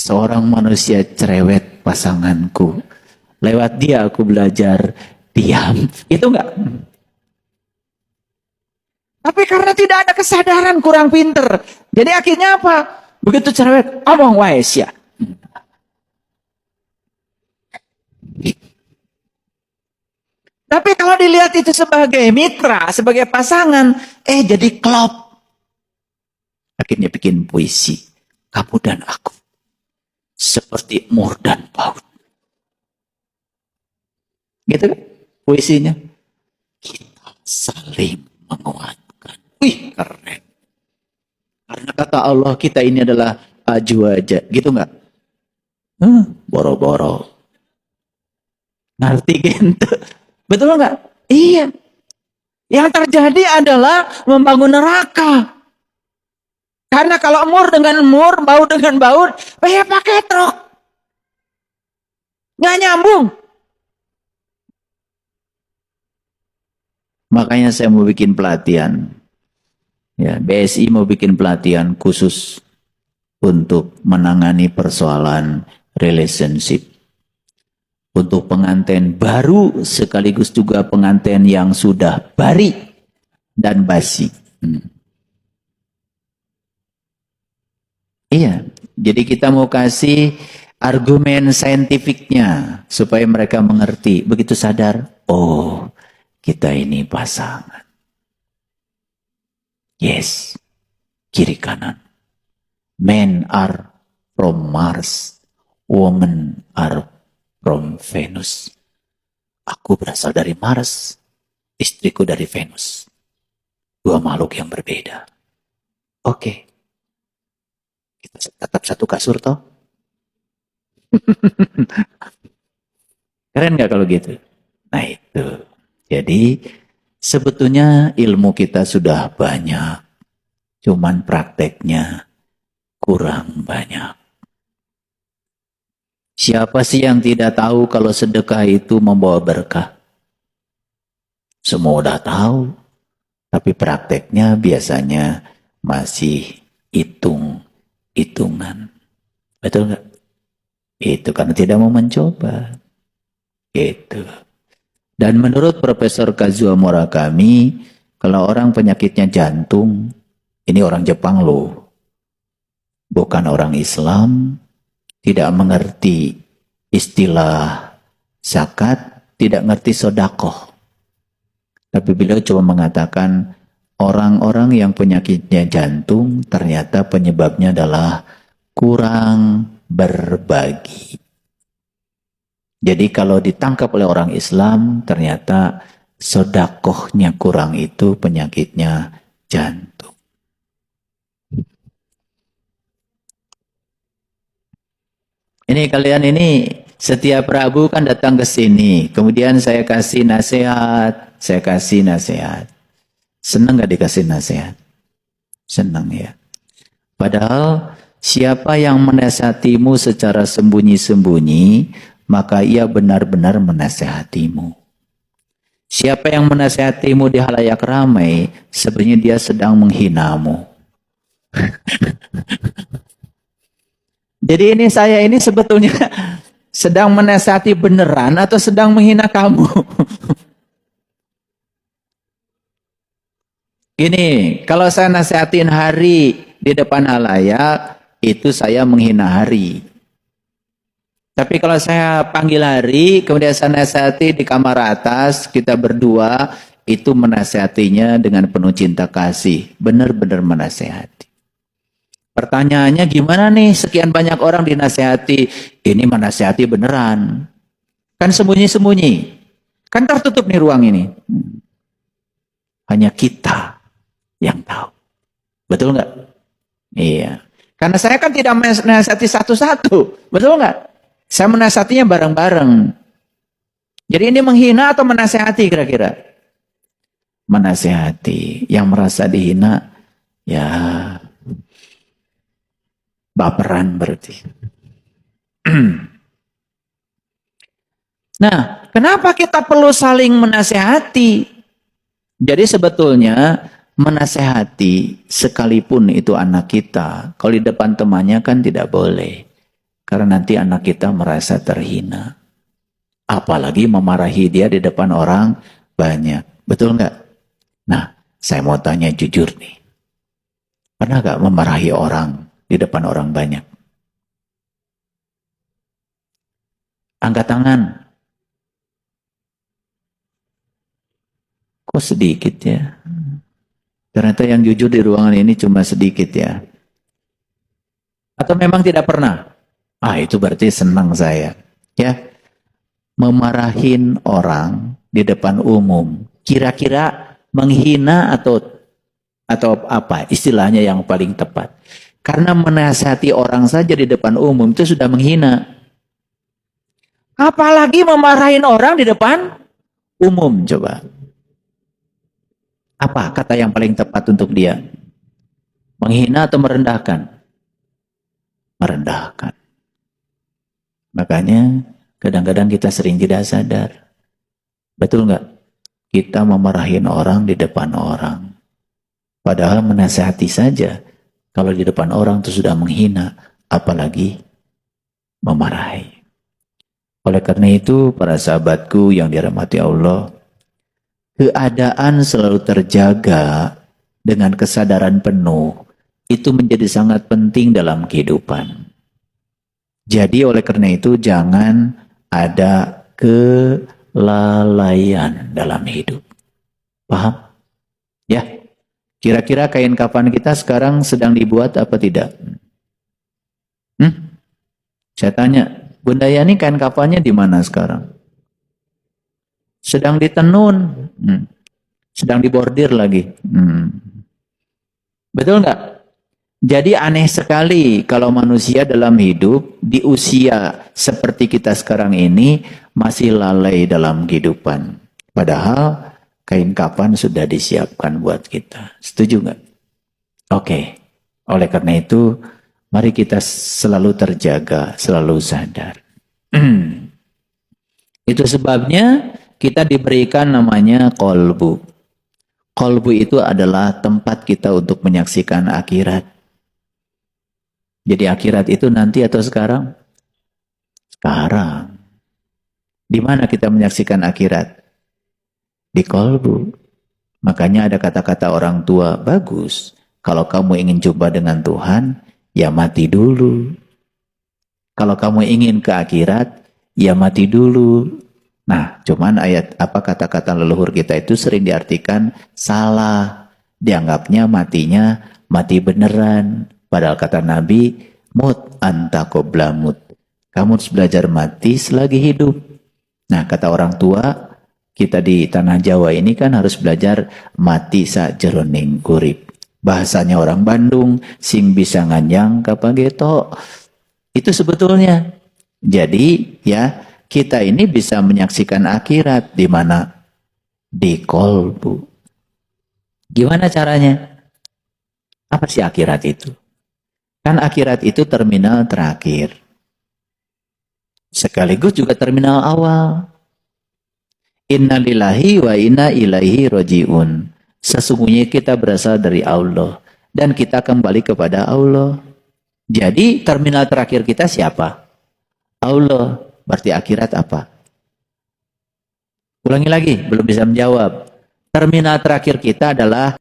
Seorang manusia cerewet pasanganku. Lewat dia aku belajar diam. Itu enggak? Tapi karena tidak ada kesadaran kurang pinter. Jadi akhirnya apa? Begitu cerewet, omong wae sia. Tapi kalau dilihat itu sebagai mitra, sebagai pasangan, jadi klop. Akhirnya bikin puisi. Kamu dan aku. Seperti mur dan paut. Gitu kan? Puisinya. Kita saling menguatkan. Wih, keren. Karena kata Allah, kita ini adalah aja. Gitu nggak? Boro-boro. Ngerti gitu? Betul nggak? Iya. Yang terjadi adalah membangun neraka. Karena kalau mur dengan mur, baut dengan baut, pakai truk. Nggak nyambung. Makanya saya mau bikin pelatihan. Ya, BSI mau bikin pelatihan khusus untuk menangani persoalan relationship. Untuk pengantin baru sekaligus juga pengantin yang sudah bari dan basi. Iya, jadi kita mau kasih argumen saintifiknya supaya mereka mengerti. Begitu sadar, oh kita ini pasangan. Yes, kiri kanan. Men are from Mars, women are from Venus. Aku berasal dari Mars, istriku dari Venus. Dua makhluk yang berbeda. Oke. Kita tetap satu kasur toh? Keren gak kalau gitu? Nah itu. Jadi sebetulnya ilmu kita sudah banyak. Cuman prakteknya kurang banyak. Siapa sih yang tidak tahu kalau sedekah itu membawa berkah? Semua udah tahu. Tapi prakteknya biasanya masih hitung-hitungan. Betul nggak? Itu karena tidak mau mencoba. Itu. Dan menurut Profesor Kazuo Murakami, kalau orang penyakitnya jantung, ini orang Jepang loh. Bukan orang Islam, tidak mengerti istilah zakat, tidak ngerti sodakoh. Tapi beliau coba mengatakan orang-orang yang penyakitnya jantung ternyata penyebabnya adalah kurang berbagi. Jadi kalau ditangkap oleh orang Islam ternyata sodakohnya kurang itu penyakitnya jantung. Ini kalian ini setiap Rabu kan datang ke sini. Kemudian saya kasih nasihat. Senang gak dikasih nasihat? Senang ya. Padahal siapa yang menasihatimu secara sembunyi-sembunyi, maka ia benar-benar menasihatimu. Siapa yang menasihatimu di halayak ramai, sebenarnya dia sedang menghinamu. Jadi saya ini sebetulnya sedang menasihati beneran atau sedang menghina kamu? Gini, kalau saya nasihatin Hari di depan halayak, itu saya menghina Hari. Tapi kalau saya panggil Hari, kemudian saya nasihati di kamar atas, kita berdua, itu menasihatinya dengan penuh cinta kasih. Benar-benar menasihati. Pertanyaannya gimana nih sekian banyak orang dinasihati? Ini menasihati beneran. Kan sembunyi-sembunyi. Kan tertutup nih ruang ini. Hanya kita yang tahu. Betul nggak? Iya. Karena saya kan tidak menasihati satu-satu. Betul nggak? Saya menasihatinya bareng-bareng. Jadi ini menghina atau menasihati kira-kira? Menasihati. Yang merasa dihina, ya baperan berarti. Nah, kenapa kita perlu saling menasehati? Jadi sebetulnya menasehati sekalipun itu anak kita, kalau di depan temannya kan tidak boleh. Karena nanti anak kita merasa terhina. Apalagi memarahi dia di depan orang banyak. Betul nggak? Nah, saya mau tanya jujur nih. Pernah nggak memarahi orang di depan orang banyak? Angkat tangan. Kok sedikit ya? Ternyata yang jujur di ruangan ini cuma sedikit ya. Atau memang tidak pernah? Ah, itu berarti senang saya. Ya, memarahin orang di depan umum. Kira-kira menghina atau apa istilahnya yang paling tepat? Karena menasihati orang saja di depan umum itu sudah menghina. Apalagi memarahin orang di depan umum, coba. Apa kata yang paling tepat untuk dia? Menghina atau merendahkan? Merendahkan. Makanya kadang-kadang kita sering tidak sadar. Betul nggak? Kita memarahin orang di depan orang. Padahal menasihati saja. Kalau di depan orang itu sudah menghina. Apalagi memarahi. Oleh karena itu, para sahabatku yang dirahmati Allah, keadaan selalu terjaga dengan kesadaran penuh, itu menjadi sangat penting dalam kehidupan. Jadi oleh karena itu, jangan ada kelalaian dalam hidup. Paham? Ya, kira-kira kain kafan kita sekarang sedang dibuat apa tidak? Saya tanya, Bunda Yani kain kafannya di mana sekarang? Sedang ditenun, sedang dibordir lagi. Betul nggak? Jadi aneh sekali kalau manusia dalam hidup di usia seperti kita sekarang ini masih lalai dalam kehidupan. Padahal kain kafan sudah disiapkan buat kita. Setuju nggak? Oke. Oleh karena itu, mari kita selalu terjaga, selalu sadar. Itu sebabnya kita diberikan namanya kolbu. Kolbu itu adalah tempat kita untuk menyaksikan akhirat. Jadi akhirat itu nanti atau sekarang? Sekarang. Di mana kita menyaksikan akhirat? Di kolbu. Makanya ada kata-kata orang tua, bagus. Kalau kamu ingin jumpa dengan Tuhan, ya mati dulu. Kalau kamu ingin ke akhirat, ya mati dulu. Nah, cuman ayat apa kata-kata leluhur kita itu sering diartikan salah. Dianggapnya matinya mati beneran. Padahal kata Nabi, mut anta qabla mut. Kamu harus belajar mati selagi hidup. Nah, kata orang tua, kita di tanah Jawa ini kan harus belajar mati sajroning urip. Bahasanya orang Bandung, sing bisa nganyang kapageto. Itu sebetulnya. Jadi ya kita ini bisa menyaksikan akhirat di mana? Di kolbu. Gimana caranya? Apa sih akhirat itu? Kan akhirat itu terminal terakhir. Sekaligus juga terminal awal. Inna lillahi wa inna ilaihi roji'un. Sesungguhnya kita berasal dari Allah. Dan kita kembali kepada Allah. Jadi terminal terakhir kita siapa? Allah. Berarti akhirat apa? Ulangi lagi, belum bisa menjawab. Terminal terakhir kita adalah